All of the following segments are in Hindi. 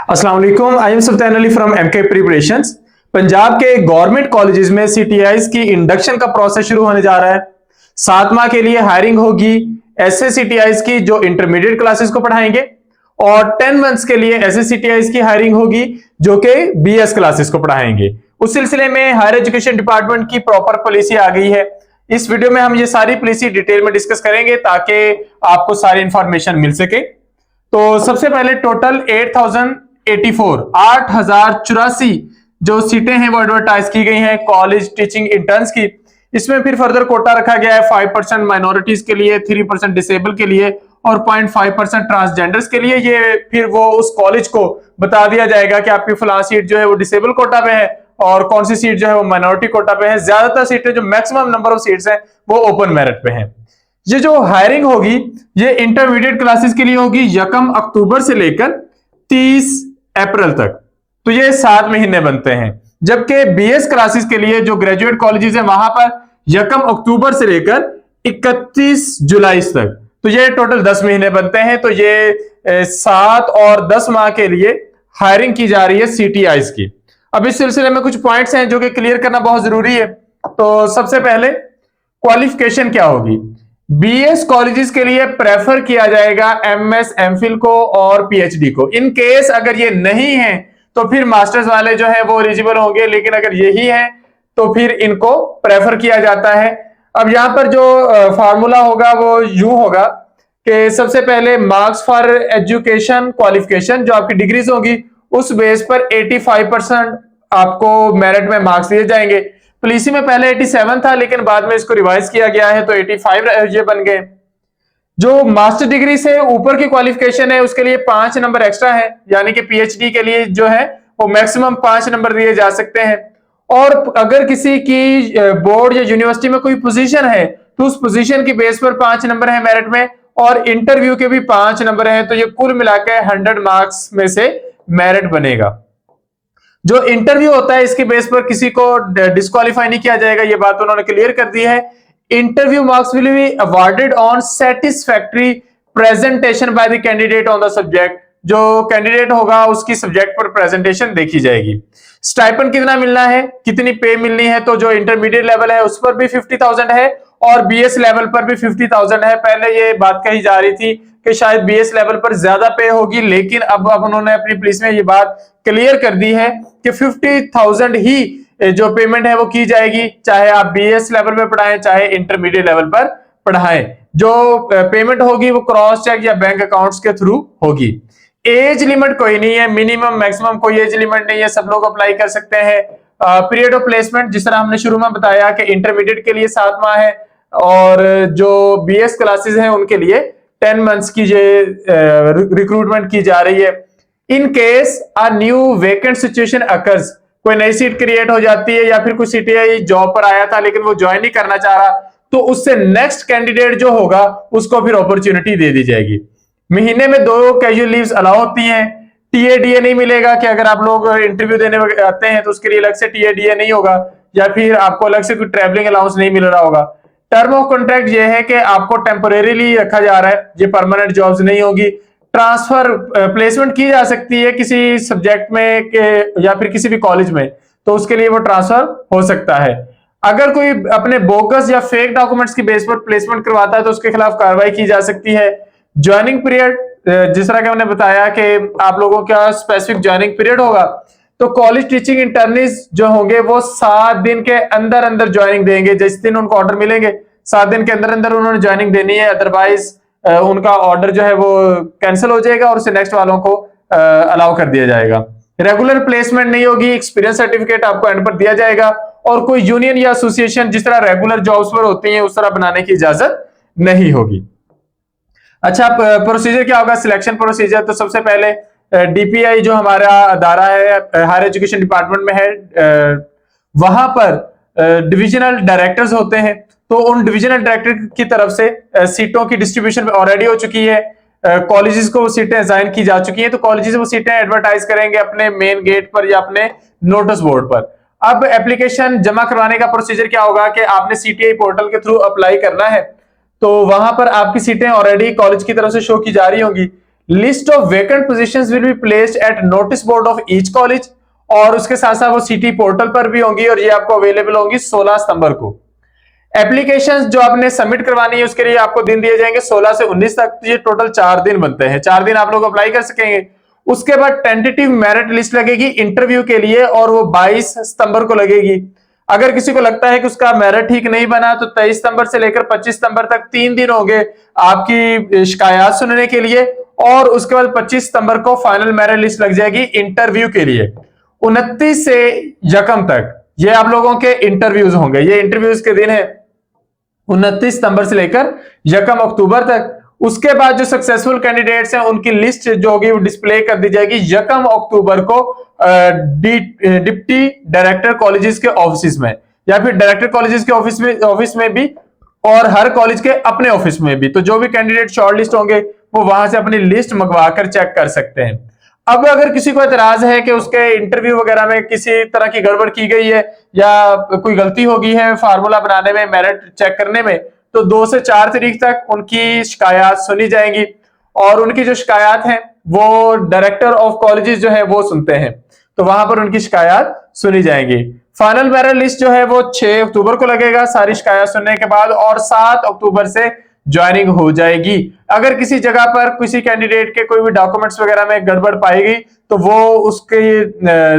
अस्सलाम वालेकुम, I am Sultan Ali from MK preparations. Punjab के गवर्नमेंट कॉलेजेस में सीटीआईज की इंडक्शन का प्रोसेस शुरू होने जा रहा है। 7 माह के लिए हायरिंग होगी ऐसे सीटीआईज की जो इंटरमीडिएट क्लासेस को पढ़ाएंगे, और 10 मंथ्स के लिए ऐसे सीटीआईज की हायरिंग होगी जो कि बीएस क्लासेस को पढ़ाएंगे। उस सिलसिले में हायर एजुकेशन डिपार्टमेंट की प्रॉपर पॉलिसी आ गई है। इस वीडियो में हम ये सारी पॉलिसी डिटेल में डिस्कस करेंगे ताकि आपको सारी इंफॉर्मेशन मिल सके। तो सबसे पहले टोटल 8,084 जो सीटें हैं वो एडवर्टाइज की गई हैं कॉलेज टीचिंग इंटर्न्स की। इसमें फिर फर्दर कोटा रखा गया है 5% माइनॉरिटीज के लिए, 3% डिसेबल के लिए और 0.5% ट्रांसजेंडर्स के लिए। ये फिर वो उस कॉलेज को बता दिया जाएगा कि आपकी फलां सीट जो है वो डिसेबल कोटा पे है और कौन सी सीट जो है वो माइनॉरिटी कोटा पे है। ज्यादातर सीटें जो मैक्सिमम नंबर ऑफ सीट्स हैं वो ओपन मेरिट पे हैं। ये जो हायरिंग होगी ये इंटरमीडिएट क्लासेस के लिए होगी 1 अक्टूबर से लेकर 30 अप्रैल तक, तो ये 7 महीने बनते हैं। जबकि बीएस क्लासेस के लिए जो ग्रेजुएट कॉलेजेस हैं वहां पर 1 अक्टूबर से लेकर 31 जुलाई तक, तो ये टोटल 10 महीने बनते हैं। तो ये 7 और 10 माह के लिए हायरिंग की जा रही है सीटीआईज की। अब इस सिलसिले में कुछ पॉइंट्स हैं जो कि क्लियर करना बहुत जरूरी है। तो सबसे पहले क्वालिफिकेशन क्या होगी। बीएस कॉलेजेस के लिए प्रेफर किया जाएगा एमएस एमफिल को और पीएचडी को। इन केस अगर ये नहीं है तो फिर मास्टर्स वाले जो है वो एलिजिबल होंगे, लेकिन अगर यही है तो फिर इनको प्रेफर किया जाता है। अब यहां पर जो फार्मूला होगा वो यूं होगा कि सबसे पहले मार्क्स फॉर एजुकेशन क्वालिफिकेशन जो आपकी डिग्रीज होगी उस बेस पर 85% आपको मेरिट में मार्क्स दिए जाएंगे। पॉलिसी में पहले 87 था लेकिन बाद में इसको रिवाइज किया गया है तो 85 ये बन गए। जो मास्टर डिग्री से ऊपर की क्वालिफिकेशन है उसके लिए 5 नंबर एक्स्ट्रा है, यानी कि पीएचडी के लिए जो है वो मैक्सिमम 5 नंबर दिए जा सकते हैं। और अगर किसी की बोर्ड या यूनिवर्सिटी में कोई पोजीशन है तो उस पोजीशन की बेस पर 5 नंबर है मेरिट में, और इंटरव्यू के भी 5 नंबर है, तो ये कुल मिलाकर 100 मार्क्स में से मेरिट बनेगा। जो इंटरव्यू होता है इसके बेस पर किसी को डिस्क्वालीफाई नहीं किया जाएगा, ये बात उन्होंने क्लियर कर दी है। Interview marks will be awarded on satisfactory presentation by the candidate on the subject. जो कैंडिडेट होगा उसकी सब्जेक्ट पर प्रेजेंटेशन देखी जाएगी। स्टाइपेंड कितना मिलना है, कितनी पे मिलनी है, तो जो इंटरमीडिएट लेवल है उस पर भी 50,000 है और बीएस लेवल पर भी 50,000 है। पहले ये बात कही जा रही थी कि शायद बीएस लेवल पर ज्यादा पे होगी, लेकिन अब उन्होंने अपनी पुलिस में ये बात क्लियर कर दी है कि 50,000 ही जो पेमेंट है वो की जाएगी, चाहे आप बीएस लेवल पे पढ़ाएं चाहे इंटरमीडिएट लेवल पर पढ़ाएं। जो पेमेंट होगी वो क्रॉस चेक या बैंक अकाउंट्स के थ्रू होगी। एज लिमिट कोई नहीं है, मिनिमम मैक्सिमम कोई एज लिमिट नहीं है, सब लोग अप्लाई कर सकते हैं। पीरियड ऑफ प्लेसमेंट जिस तरह हमने शुरू में बताया कि इंटरमीडिएट के लिए 7 माह है और जो बीएस क्लासेस हैं उनके लिए 10 मंथ्स की रिक्रूटमेंट की जा रही है। In case a new vacant situation occurs, कोई नई सीट क्रिएट हो जाती है या फिर कोई सीटीआई जॉब पर आया था लेकिन वो ज्वाइन नहीं करना चाह रहा, तो उससे नेक्स्ट कैंडिडेट जो होगा उसको फिर अपॉर्चुनिटी दे दी जाएगी। महीने में 2 कैजुअल लीव्स अलाउ होती हैं। टीएडीए नहीं मिलेगा कि अगर आप लोग इंटरव्यू देने आते हैं तो उसके लिए अलग से टीएडीए नहीं होगा, या फिर आपको अलग से कोई ट्रैवलिंग अलाउंस नहीं मिल रहा होगा। टर्म ऑफ कॉन्ट्रैक्ट ये है कि आपको टेम्पोरेरीली रखा जा रहा है, ये परमानेंट जॉब्स नहीं होगी। ट्रांसफर प्लेसमेंट की जा सकती है किसी सब्जेक्ट में या फिर किसी भी कॉलेज में, तो उसके लिए वो ट्रांसफर हो सकता है। अगर कोई अपने बोगस या फेक डॉक्यूमेंट्स की बेस पर प्लेसमेंट करवाता है तो उसके खिलाफ कार्रवाई की जा सकती है। ज्वाइनिंग पीरियड जिस तरह के हमने बताया कि आप लोगों का स्पेसिफिक ज्वाइनिंग पीरियड होगा, तो कॉलेज टीचिंग इंटर्निस जो होंगे वो 7 दिन के अंदर अंदर ज्वाइनिंग देंगे। जिस दिन उनको ऑर्डर मिलेंगे 7 दिन के अंदर अंदर उन्होंने ज्वाइनिंग देनी है, अदरवाइज उनका ऑर्डर जो है वो कैंसिल हो जाएगा और उसे नेक्स्ट वालों को अलाउ कर दिया जाएगा। रेगुलर प्लेसमेंट नहीं होगी, एक्सपीरियंस सर्टिफिकेट आपको एंड पर दिया जाएगा, और कोई यूनियन या एसोसिएशन जिस तरह रेगुलर जॉब्स पर होती है उस तरह बनाने की इजाजत नहीं होगी। अच्छा, प्रोसीजर क्या होगा, सिलेक्शन प्रोसीजर। तो सबसे पहले डीपीआई जो हमारा अदारा है हायर एजुकेशन डिपार्टमेंट में है, वहां पर डिविजनल डायरेक्टर्स होते हैं, तो उन डिविजनल डायरेक्टर की तरफ से सीटों की डिस्ट्रीब्यूशन ऑलरेडी हो चुकी है। कॉलेजेस को वो सीटें असाइन की जा चुकी हैं, तो कॉलेजेस वो सीटें एडवर्टाइज करेंगे अपने मेन गेट पर या अपने नोटिस बोर्ड पर। अब एप्लीकेशन जमा करवाने का प्रोसीजर क्या होगा कि आपने सीटीआई पोर्टल के थ्रू अप्लाई करना है, तो वहां पर आपकी सीटें ऑलरेडी कॉलेज की तरफ से शो की जा रही होंगी, list of vacant positions will be placed at notice board of each college, और उसके साथ साथ वो सिटी पोर्टल पर भी होंगी और ये आपको अवेलेबल होंगी 16 सितंबर को। एप्लीकेशंस जो आपने सबमिट करवानी है उसके लिए आपको दिन दिए जाएंगे 16 से 19 तक, तो ये टोटल 4 दिन बनते हैं, 4 दिन आप लोग अप्लाई कर सकेंगे। उसके बाद टेंटेटिव मेरिट लिस्ट लगेगी इंटरव्यू के लिए और वो 22 सितंबर को लगेगी। अगर किसी को लगता है कि उसका मेरिट ठीक नहीं बना तो 23 सितंबर से लेकर 25 सितंबर तक 3 दिन होंगे आपकी शिकायत सुनने के लिए, और उसके बाद 25 सितंबर को फाइनल मेरिट लिस्ट लग जाएगी इंटरव्यू के लिए। 29 से यकम तक ये आप लोगों के इंटरव्यूज होंगे, ये इंटरव्यूज के दिन है 29 सितंबर से लेकर यकम अक्टूबर तक। उसके बाद जो सक्सेसफुल कैंडिडेट्स हैं उनकी लिस्ट जो होगी वो डिस्प्ले कर दी जाएगी यकम अक्टूबर को डिप्टी डायरेक्टर कॉलेजेस के ऑफिस में, या फिर डायरेक्टर कॉलेजेस के ऑफिस में भी, और हर कॉलेज के अपने ऑफिस में भी। तो जो भी कैंडिडेट शॉर्ट लिस्ट होंगे वो वहां से अपनी लिस्ट मंगवा कर चेक कर सकते हैं। अब अगर किसी को एतराज है कि उसके इंटरव्यू वगैरह में किसी तरह की गड़बड़ की गई है या कोई गलती हो गई है फार्मूला बनाने में, मेरिट चेक करने में, तो 2 से 4 तारीख तक उनकी शिकायत सुनी जाएंगी, और उनकी जो शिकायत है वो डायरेक्टर ऑफ कॉलेजेस जो है वो सुनते हैं, तो वहां पर उनकी शिकायत सुनी जाएंगी। फाइनल मेरिट लिस्ट जो है वो 6 अक्टूबर को लगेगा सारी शिकायत सुनने के बाद, और 7 अक्टूबर से ज्वाइनिंग हो जाएगी। अगर किसी जगह पर किसी कैंडिडेट के कोई भी डॉक्यूमेंट्स वगैरह में गड़बड़ पाई गई तो वो उसके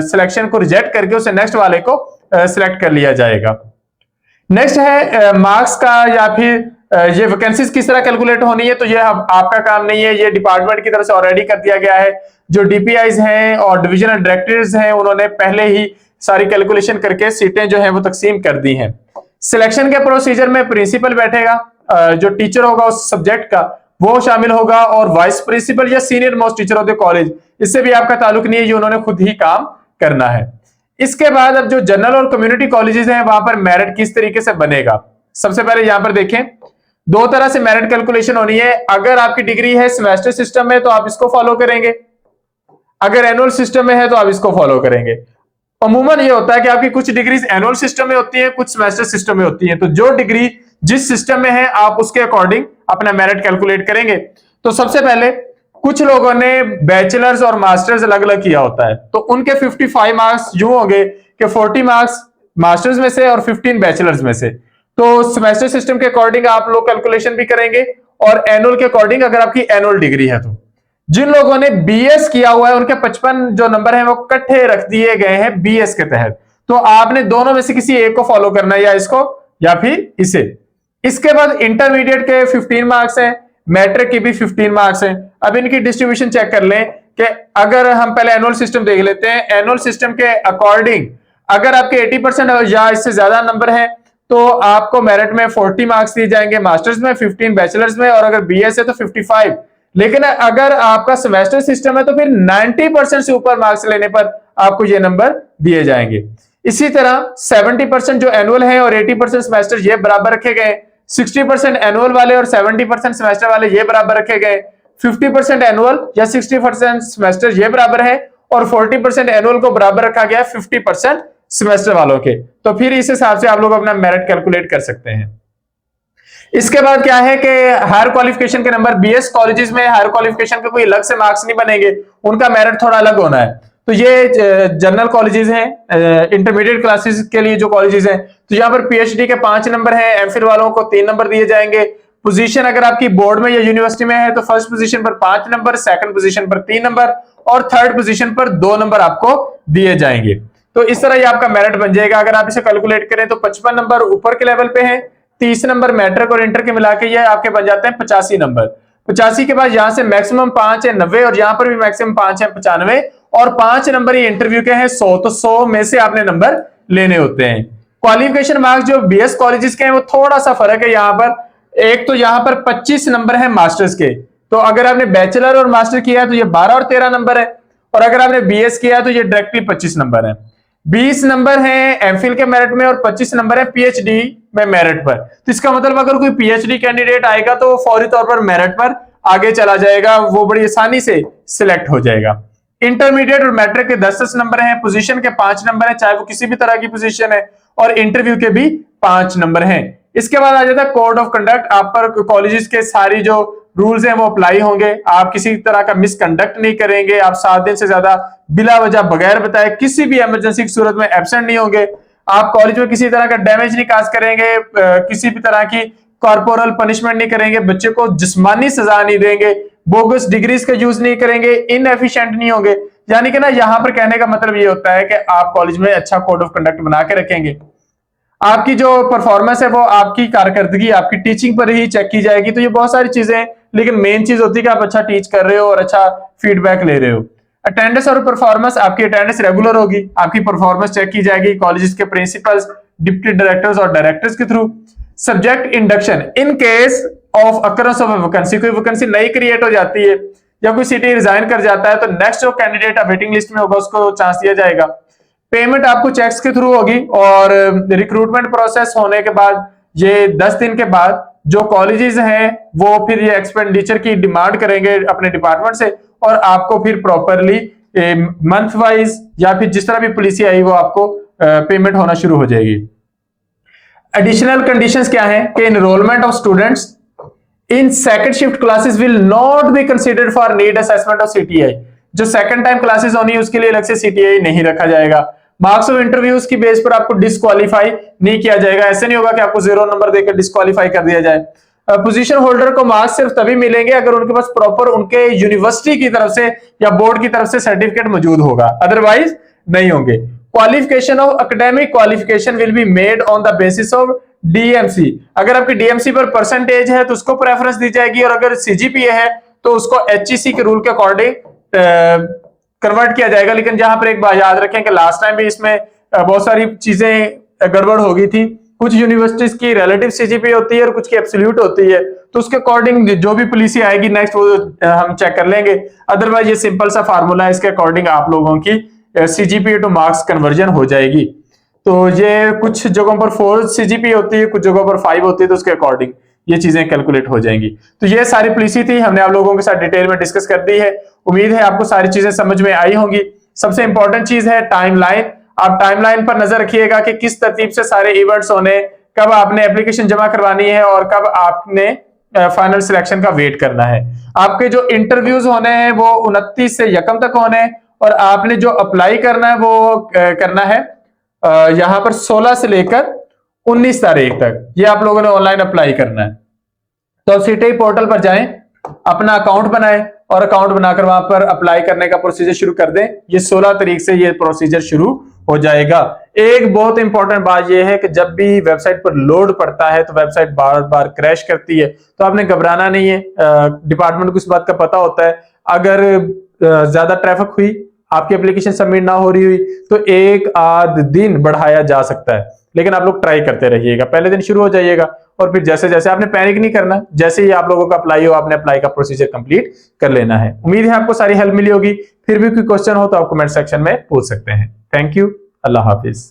सिलेक्शन को रिजेक्ट करके उसे नेक्स्ट वाले को सिलेक्ट कर लिया जाएगा। नेक्स्ट है मार्क्स का, या फिर ये वैकेंसीज किस तरह कैलकुलेट होनी है, तो ये आपका काम नहीं है, ये डिपार्टमेंट की तरफ से ऑलरेडी कर दिया गया है। जो डीपीआईज हैं और डिविजनल डायरेक्टर्स हैं उन्होंने पहले ही सारी कैलकुलेशन करके सीटें जो है वो तकसीम कर दी हैं। सिलेक्शन के प्रोसीजर में प्रिंसिपल बैठेगा, जो टीचर होगा उस सब्जेक्ट का वो शामिल होगा, और वाइस प्रिंसिपल या senior most teacher of the college, इससे भी आपका ताल्लुक नहीं है, ये उन्होंने खुद ही काम करना है। इसके बाद अब जो जनरल और कम्युनिटी कॉलेजेस हैं वहां पर मेरिट किस तरीके से बनेगा, सबसे पहले यहां पर देखें 2 तरह से मेरिट कैलकुलेशन होनी है। अगर आपकी डिग्री है सेमेस्टर सिस्टम में तो आप इसको फॉलो करेंगे, अगर एनुअल सिस्टम में है तो आप इसको फॉलो करेंगे। अमूमन ये होता है कि आपकी कुछ डिग्रीज एनुअल सिस्टम में होती है, कुछ सेमेस्टर सिस्टम में होती है, तो जो डिग्री जिस सिस्टम में है आप उसके अकॉर्डिंग अपना मेरिट कैलकुलेट करेंगे। तो सबसे पहले कुछ लोगों ने बैचलर्स और मास्टर्स अलग अलग किया होता है, तो उनके 55 मार्क्स यूं होंगे कि 40 मार्क्स मास्टर्स में से और 15 बैचलर्स में से। तो सेमेस्टर सिस्टम के अकॉर्डिंग आप लोग कैलकुलेशन भी करेंगे, और एनुअल के अकॉर्डिंग अगर आपकी एनुअल डिग्री है तो। जिन लोगों ने बीएस किया हुआ है उनके 55 जो नंबर है वो इकट्ठे रख दिए गए हैं बीएस के तहत, तो आपने दोनों में से किसी एक को फॉलो करना है, या इसको या फिर इसे। इसके बाद इंटरमीडिएट के 15 मार्क्स हैं, मैट्रिक की भी 15 मार्क्स हैं। अब इनकी डिस्ट्रीब्यूशन चेक कर लें कि अगर हम पहले एनुअल सिस्टम देख लेते हैं, एनुअल सिस्टम के अकॉर्डिंग अगर आपके 80% या इससे ज्यादा नंबर है तो आपको मेरिट में 40 मार्क्स दिए जाएंगे, मास्टर्स में 15, बैचलर्स में, और अगर बीएस है तो 55। लेकिन अगर आपका सेमेस्टर सिस्टम है तो फिर 90% से ऊपर मार्क्स लेने पर आपको ये नंबर दिए जाएंगे। इसी तरह 70% जो एनुअल है और 80% सेमेस्टर ये बराबर रखे गए, 60% एनुअल वाले और 70% सेमेस्टर वाले ये बराबर रखे गए, 50% एनुअल या 60% सेमेस्टर ये बराबर है, और 40% एनुअल को बराबर रखा गया 50% सेमेस्टर वालों के। तो फिर इस हिसाब से आप लोग अपना मेरिट कैलकुलेट कर सकते हैं। इसके बाद क्या है कि हायर क्वालिफिकेशन के नंबर, बीएस कॉलेजेस में हायर क्वालिफिकेशन के कोई अलग से मार्क्स नहीं बनेंगे, उनका मेरिट थोड़ा अलग होना है। तो ये जनरल कॉलेजेस हैं, इंटरमीडिएट क्लासेस के लिए जो कॉलेजेस हैं, तो यहाँ पर पीएचडी के 5 नंबर हैं, एमफिल वालों को 3 नंबर दिए जाएंगे। पोजीशन अगर आपकी बोर्ड में या यूनिवर्सिटी में है तो फर्स्ट पोजीशन पर 5 नंबर, सेकंड पोजीशन पर 3 नंबर, और थर्ड पोजीशन पर 2 नंबर आपको दिए जाएंगे। तो इस तरह ये आपका मेरिट बन जाएगा। अगर आप इसे कैलकुलेट करें तो 55 नंबर ऊपर के लेवल पे है, 30 नंबर मैट्रिक और इंटर के मिला के ये आपके बन जाते हैं 85 नंबर। 85 के बाद यहाँ से मैक्सिमम 5 है 90, और यहाँ पर भी मैक्सिमम 5 है 95, और 5 नंबर ये इंटरव्यू के हैं 100, तो 100 में से आपने नंबर लेने होते हैं। क्वालिफिकेशन मार्क्स जो बीएस कॉलेजेस के हैं वो थोड़ा सा फर्क है यहाँ पर। एक तो यहाँ पर 25 नंबर है मास्टर्स के, तो अगर आपने बैचलर और मास्टर किया है तो ये 12 और 13 नंबर है, और अगर आपने बीएस किया है तो ये डायरेक्टली 25 नंबर है। 20 नंबर है एमफिल के मेरिट में और 25 नंबर है पीएचडी में मेरिट पर। तो इसका मतलब अगर कोई पीएचडी कैंडिडेट आएगा तो फौरी तौर पर मेरिट पर आगे चला जाएगा, वो बड़ी आसानी से सिलेक्ट हो जाएगा। इंटरमीडिएट और मैट्रिक के 10 नंबर हैं, पोजीशन के 5 नंबर हैं, चाहे वो किसी भी तरह की पोजीशन है, और इंटरव्यू के भी 5 नंबर हैं। इसके बाद आ जाता है कोड ऑफ कंडक्ट। आप पर कॉलेजेस के सारी जो रूल्स हैं वो अप्लाई होंगे। आप किसी तरह का मिसकंडक्ट नहीं करेंगे, आप 7 दिन से ज्यादा बिला वजह बगैर बताए किसी भी इमरजेंसी की सूरत में एब्सेंट नहीं होंगे। आप कॉलेज में किसी तरह का डैमेज नहीं काज करेंगे, किसी भी तरह की कॉर्पोरल पनिशमेंट नहीं करेंगे, बच्चे को जिस्मानी सजा नहीं देंगे, बोगस डिग्रीज का यूज नहीं करेंगे, इनएफिशिएंट नहीं होंगे। यानी कि ना यहां पर कहने का मतलब ये होता है कि आप कॉलेज में अच्छा कोड ऑफ कंडक्ट बना के रखेंगे। आपकी जो परफॉर्मेंस है वो आपकी कारकर्दगी आपकी टीचिंग पर ही चेक की जाएगी। तो ये बहुत सारी चीजें हैं, लेकिन मेन चीज होती है कि आप अच्छा टीच कर रहे हो और अच्छा फीडबैक ले रहे हो। अटेंडेंस और परफॉर्मेंस, आपकी अटेंडेंस रेगुलर होगी, आपकी परफॉर्मेंस चेक की जाएगी कॉलेजेस के प्रिंसिपल्स, डिप्टी डायरेक्टर्स और डायरेक्टर्स के through. Subject induction, in case of occurrence of vacancy, कोई वैकेंसी नई क्रिएट हो जाती है या कोई सिटी रिजाइन कर जाता है तो नेक्स्ट जो कैंडिडेट वेटिंग लिस्ट में होगा उसको चांस दिया जाएगा। पेमेंट आपको चेक्स के थ्रू होगी और रिक्रूटमेंट प्रोसेस होने के बाद ये 10 दिन के बाद जो कॉलेजेस हैं वो फिर ये एक्सपेंडिचर की डिमांड करेंगे अपने डिपार्टमेंट से और आपको फिर प्रॉपरली मंथ वाइज या फिर जिस तरह भी पॉलिसी आई वो आपको पेमेंट होना शुरू हो जाएगी। एडिशनल कंडीशंस क्या है कि enrolment of students in second shift classes will not be considered for need assessment of CTI. जो सेकंड टाइम क्लासेस होनी है उसके लिए अलग से सीटीआई नहीं रखा जाएगा। मार्क्स ऑफ इंटरव्यूज की बेस पर आपको डिस्क्वालीफाई नहीं किया जाएगा। ऐसे नहीं होगा कि आपको 0 नंबर देकर डिस्क्वालीफाई कर दिया जाए। पोजीशन होल्डर को मार्क्स सिर्फ तभी मिलेंगे अगर उनके पास प्रॉपर उनके यूनिवर्सिटी की तरफ से या बोर्ड की तरफ से सर्टिफिकेट मौजूद होगा, अदरवाइज नहीं होंगे। Qualification of academic qualification will be made on the basis of DMC. अगर आपकी डीएमसी पर परसेंटेज है तो उसको प्रेफरेंस दी जाएगी और अगर सीजीपीए है तो उसको एचईसी के रूल के अकॉर्डिंग कन्वर्ट किया जाएगा। लेकिन जहां पर एक बात याद रखें कि लास्ट टाइम भी इसमें बहुत सारी चीजें गड़बड़ हो गई थी। कुछ यूनिवर्सिटीज की रिलेटिव सीजीपीए होती है और कुछ की एब्सोल्यूट होती है, तो उसके अकॉर्डिंग जो भी पॉलिसी आएगी नेक्स्ट वो हम चेक कर लेंगे। अदरवाइज ये सिंपल सा फार्मूला है, इसके अकॉर्डिंग आप लोगों की सीजीपीए टू मार्क्स कन्वर्जन हो जाएगी। तो ये कुछ जगहों पर 4 सीजीपीए होती है, कुछ जगहों पर 5 होती है, तो उसके अकॉर्डिंग ये चीजें कैलकुलेट हो जाएंगी। तो ये सारी पॉलिसी थी, हमने आप लोगों के साथ डिटेल में डिस्कस कर दी है। उम्मीद है आपको सारी चीजें समझ में आई होंगी। सबसे इंपॉर्टेंट चीज है टाइमलाइन। आप टाइमलाइन पर नजर रखिएगा कि किस तरतीब से सारे इवेंट्स होने, कब आपने एप्लीकेशन जमा करवानी है और कब आपने फाइनल सिलेक्शन का वेट करना है। आपके जो इंटरव्यूज होने हैं वो 29 से 1 तक होने हैं और आपने जो अप्लाई करना है वो करना है यहां पर 16 से लेकर 19 तारीख तक। ये आप लोगों ने ऑनलाइन अप्लाई करना है। तो आप सीटीआई पोर्टल पर जाएं, अपना अकाउंट बनाएं और अकाउंट बनाकर वहां पर अप्लाई करने का प्रोसीजर शुरू कर दें। ये 16 तारीख से ये प्रोसीजर शुरू हो जाएगा। एक बहुत इंपॉर्टेंट बात यह है कि जब भी वेबसाइट पर लोड पड़ता है तो वेबसाइट बार बार क्रैश करती है, तो आपने घबराना नहीं है। डिपार्टमेंट को इस बात का पता होता है। अगर ज्यादा ट्रैफिक हुई, आपकी एप्लीकेशन सबमिट ना हो रही हुई तो 1 आध दिन बढ़ाया जा सकता है, लेकिन आप लोग ट्राई करते रहिएगा। पहले दिन शुरू हो जाइएगा और फिर जैसे जैसे आपने पैनिक नहीं करना, जैसे ही आप लोगों का अप्लाई हो आपने अप्लाई का प्रोसीजर कंप्लीट कर लेना है। उम्मीद है आपको सारी हेल्प मिली होगी। फिर भी कोई क्वेश्चन हो तो आप कमेंट सेक्शन में पूछ सकते हैं। Thank you. Allah Hafiz.